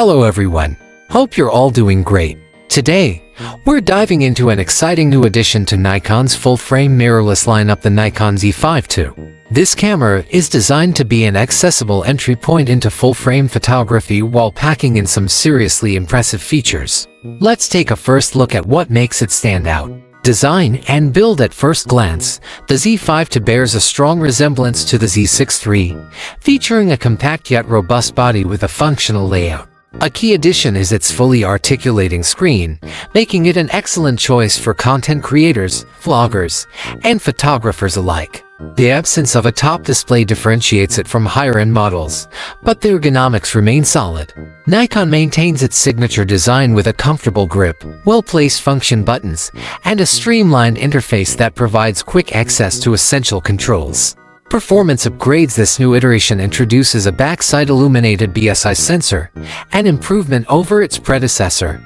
Hello everyone, hope you're all doing great. Today, we're diving into an exciting new addition to Nikon's full-frame mirrorless lineup, the Nikon Z5II. This camera is designed to be an accessible entry point into full-frame photography while packing in some seriously impressive features. Let's take a first look at what makes it stand out. Design and build. At first glance, the Z5II bears a strong resemblance to the Z6III, featuring a compact yet robust body with a functional layout. A key addition is its fully articulating screen, making it an excellent choice for content creators, vloggers, and photographers alike. The absence of a top display differentiates it from higher-end models, but the ergonomics remain solid. Nikon maintains its signature design with a comfortable grip, well-placed function buttons, and a streamlined interface that provides quick access to essential controls. Performance upgrades. This new iteration introduces a backside illuminated BSI sensor, an improvement over its predecessor,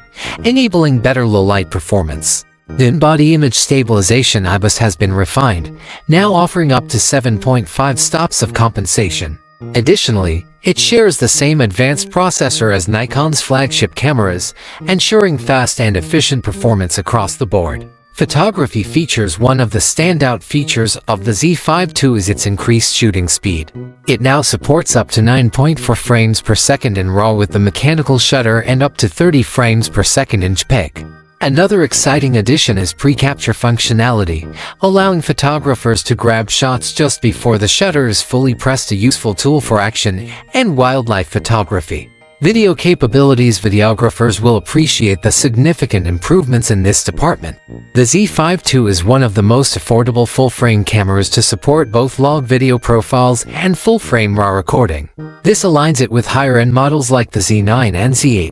enabling better low-light performance. The in-body image stabilization IBIS has been refined, now offering up to 7.5 stops of compensation. Additionally, it shares the same advanced processor as Nikon's flagship cameras, ensuring fast and efficient performance across the board. Photography features. One of the standout features of the Z5II is its increased shooting speed. It now supports up to 9.4 frames per second in RAW with the mechanical shutter and up to 30 frames per second in JPEG. Another exciting addition is pre-capture functionality, allowing photographers to grab shots just before the shutter is fully pressed, a useful tool for action and wildlife photography. Video capabilities. Videographers will appreciate the significant improvements in this department. The Z5II is one of the most affordable full-frame cameras to support both log video profiles and full-frame RAW recording. This aligns it with higher-end models like the Z9 and Z8,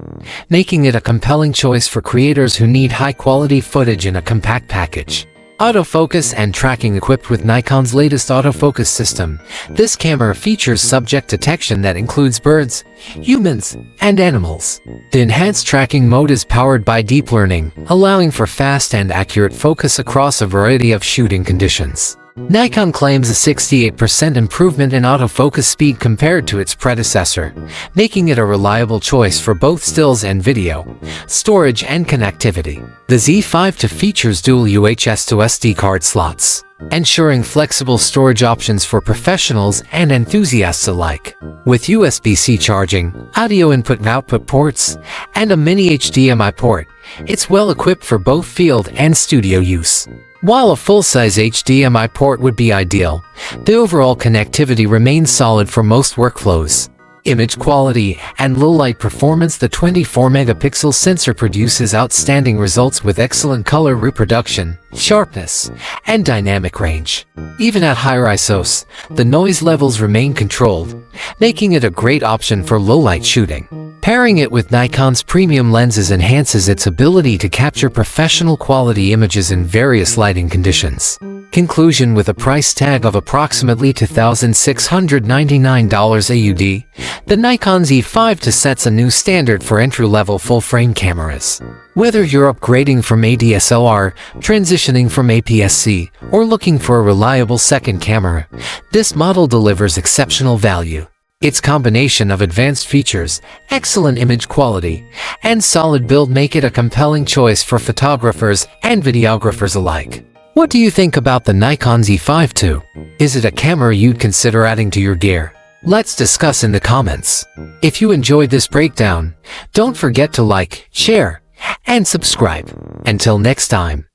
making it a compelling choice for creators who need high-quality footage in a compact package. Autofocus and tracking. Equipped with Nikon's latest autofocus system, this camera features subject detection that includes birds, humans, and animals. The enhanced tracking mode is powered by deep learning, allowing for fast and accurate focus across a variety of shooting conditions. Nikon claims a 68% improvement in autofocus speed compared to its predecessor, making it a reliable choice for both stills and video, storage and connectivity. The Z5II features dual UHS to SD card slots, ensuring flexible storage options for professionals and enthusiasts alike. With USB-C charging, audio input and output ports, and a mini HDMI port, it's well equipped for both field and studio use. While a full-size HDMI port would be ideal, the overall connectivity remains solid for most workflows. Image quality and low-light performance. The 24-megapixel sensor produces outstanding results with excellent color reproduction, sharpness, and dynamic range. Even at higher ISOs, the noise levels remain controlled, making it a great option for low-light shooting. Pairing it with Nikon's premium lenses enhances its ability to capture professional quality images in various lighting conditions. Conclusion. With a price tag of approximately $2,699 AUD, the Nikon Z5II sets a new standard for entry-level full-frame cameras. Whether you're upgrading from a DSLR, transitioning from APS-C, or looking for a reliable second camera, this model delivers exceptional value. Its combination of advanced features, excellent image quality, and solid build make it a compelling choice for photographers and videographers alike. What do you think about the Nikon Z5II? Is it a camera you'd consider adding to your gear? Let's discuss in the comments. If you enjoyed this breakdown, don't forget to like, share, and subscribe. Until next time.